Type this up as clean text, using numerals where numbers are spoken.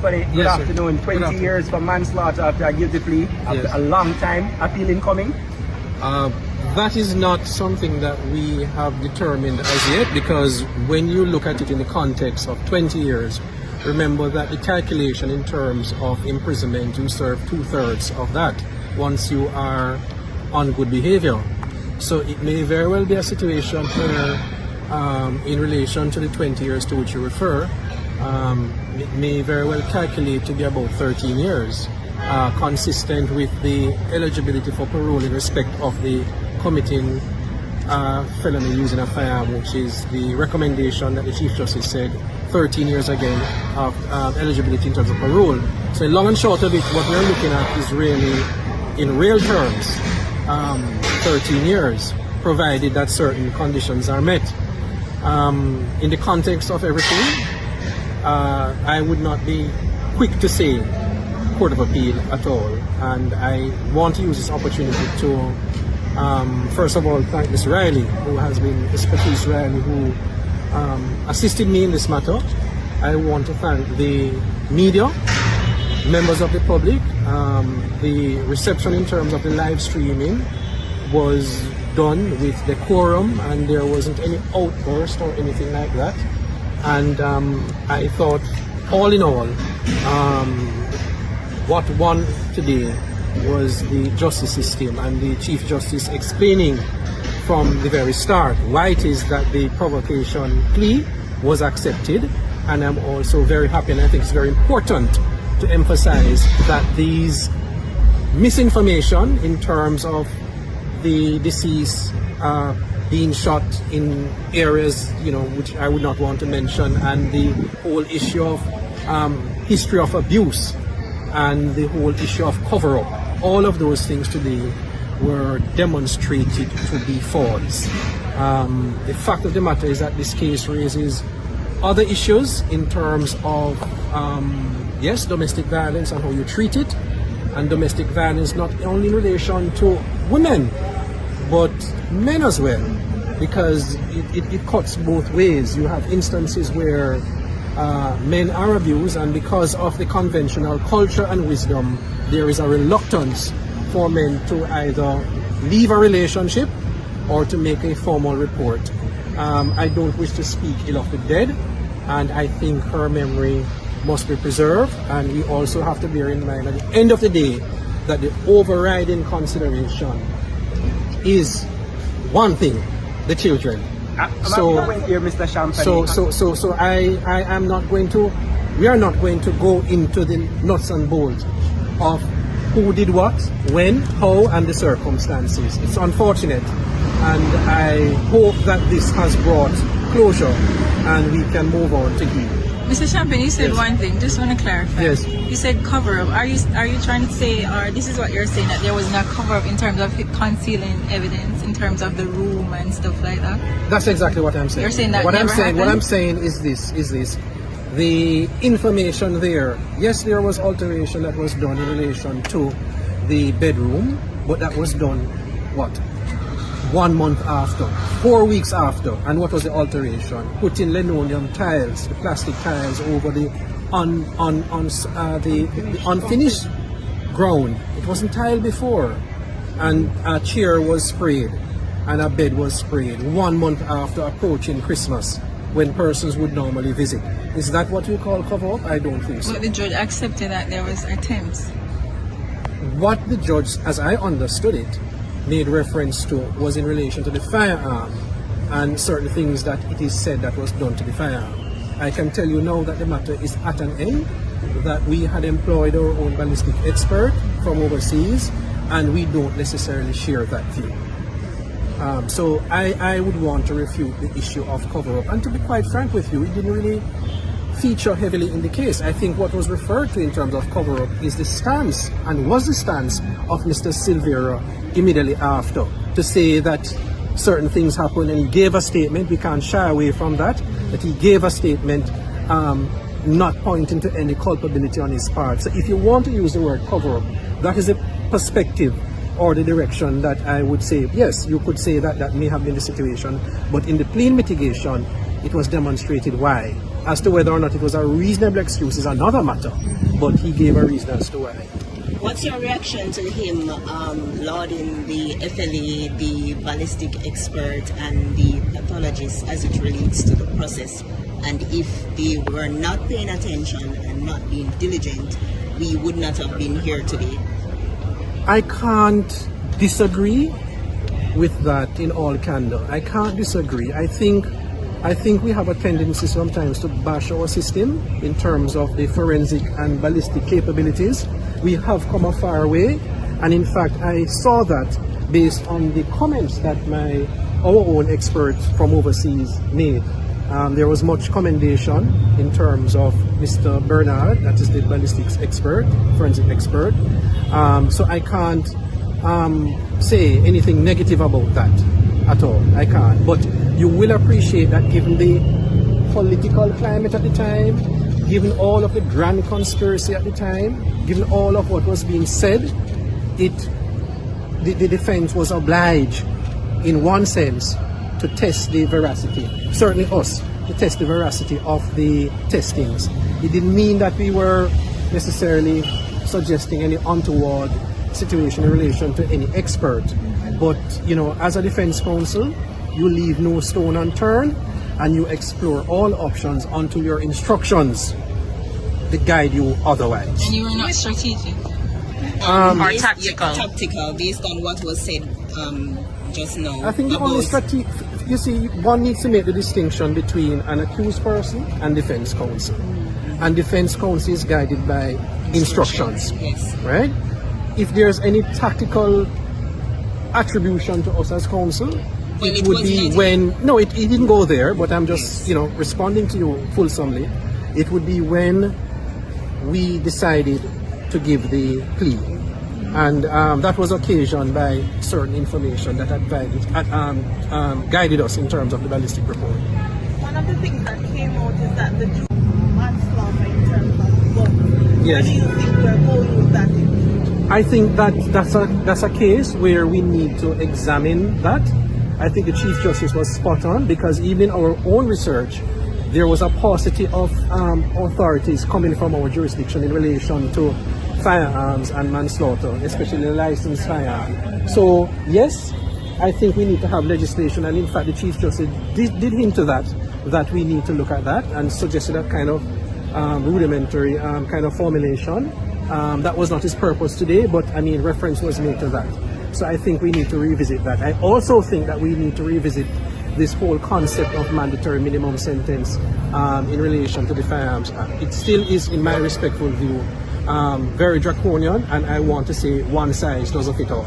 Champagnie, good Yes, sir. afternoon. 20 Good afternoon. years for manslaughter after a guilty plea. After Yes. a long time appealing coming. That is not something that we have determined as yet, because when you look at it in the context of 20 years, remember that the calculation in terms of imprisonment, you serve 2/3 of that once you are on good behavior. So it may very well be a situation where, in relation to the 20 years to which you refer, it may very well calculate to be about 13 years, consistent with the eligibility for parole in respect of the committing felony using a firearm, which is the recommendation that the Chief Justice said 13 years again of eligibility in terms of parole. So in long and short of it, what we're looking at is really, in real terms, 13 years, provided that certain conditions are met. In the context of everything, I would not be quick to say Court of Appeal at all, and I want to use this opportunity to first of all thank Ms. Riley, who has been, Ms. Patrice Riley, who assisted me in this matter. I want to thank the media, members of the public. The reception in terms of the live streaming was done with decorum, and there wasn't any outburst or anything like that. And I thought, all in all, what won today was the justice system and the Chief Justice explaining from the very start why it is that the provocation plea was accepted. And I'm also very happy, and I think it's very important to emphasize that these misinformation in terms of the deceased being shot in areas, which I would not want to mention, and the whole issue of history of abuse and the whole issue of cover-up, all of those things today were demonstrated to be false. The fact of the matter is that this case raises other issues in terms of, yes, domestic violence and how you treat it, and domestic violence not only in relation to women, but men as well, because it cuts both ways. You have instances where men are abused, and because of the conventional culture and wisdom, there is a reluctance for men to either leave a relationship or to make a formal report. I don't wish to speak ill of the dead, and I think her memory must be preserved, and we also have to bear in mind at the end of the day that the overriding consideration is one thing: the children. Mr. Champagnie. So I am not going to, we are not going to go into the nuts and bolts of who did what, when, how, and the circumstances. It's unfortunate, and I hope that this has brought closure and we can move on to heal. Mr. Champagnie, you said Yes. one thing, just want to clarify. Yes. You said cover up. Are you trying to say, or this is what you're saying, that there was no cover up in terms of concealing evidence, in terms of the room and stuff like that? That's exactly what I'm saying. You're saying that what never What I'm happened? saying is this. The information there, yes, there was alteration that was done in relation to the bedroom, but that was done, what? 1 month after, 4 weeks after. And what was the alteration? Putting linoleum tiles, the plastic tiles, over the unfinished ground. It wasn't tiled before, and a chair was sprayed and a bed was sprayed 1 month after approaching Christmas, when persons would normally visit. Is that what you call cover-up? I don't think so. But the judge accepted that there was attempts. What the judge, as I understood it, made reference to was in relation to the firearm and certain things that it is said that was done to the firearm. I can tell you now that the matter is at an end, that we had employed our own ballistic expert from overseas, and we don't necessarily share that view. So I would want to refute the issue of cover-up, and to be quite frank with you, it didn't really feature heavily in the case. I think what was referred to in terms of cover-up is the stance, and was the stance of Mr. Silvera immediately after, to say that certain things happened, and he gave a statement. We can't shy away from that he gave a statement not pointing to any culpability on his part. So if you want to use the word cover-up, that is a perspective or the direction that I would say, yes, you could say that that may have been the situation, but in the plain mitigation, it was demonstrated why As to whether or not it was a reasonable excuse is another matter, but he gave a reason as to why. What's your reaction to him lauding the FLA, the ballistic expert, and the pathologist as it relates to the process? And if they were not paying attention and not being diligent, we would not have been here today. I can't disagree with that in all candor. I can't disagree. I think we have a tendency sometimes to bash our system in terms of the forensic and ballistic capabilities. We have come a far way, and in fact I saw that based on the comments that our own experts from overseas made. There was much commendation in terms of Mr. Bernard, that is the ballistics expert, forensic expert. So I can't say anything negative about that at all. I can't. But you will appreciate that given the political climate at the time, given all of the grand conspiracy at the time, given all of what was being said, the defense was obliged, in one sense, to test the veracity, certainly us, to test the veracity of the testings. It didn't mean that we were necessarily suggesting any untoward situation in relation to any expert, but as a defense counsel, you leave no stone unturned and you explore all options until your instructions to guide you otherwise. And you were not strategic Or tactical. Tactical, based on what was said just now. I think the only strategy, you see, one needs to make the distinction between an accused person and defense counsel. And defense counsel is guided by instructions, Yes. right? If there's any tactical attribution to us as counsel, it would be when, no, it didn't go there, but I'm just, responding to you fulsomely. It would be when we decided to give the plea. And that was occasioned by certain information that guided us in terms of the ballistic report. One of the things that came out is that the manslaughter in terms of both. Yes. Where do you think we're going with that issue? I think that's a case where we need to examine that. I think the Chief Justice was spot on, because even in our own research, there was a paucity of authorities coming from our jurisdiction in relation to firearms and manslaughter, especially licensed firearm. So yes, I think we need to have legislation, and in fact the Chief Justice did hint to that we need to look at that, and suggested a kind of rudimentary kind of formulation. That was not his purpose today, but I mean reference was made to that. So I think we need to revisit that. I also think that we need to revisit this whole concept of mandatory minimum sentence in relation to the Firearms Act. It still is, in my respectful view, very draconian, and I want to say one size doesn't fit all.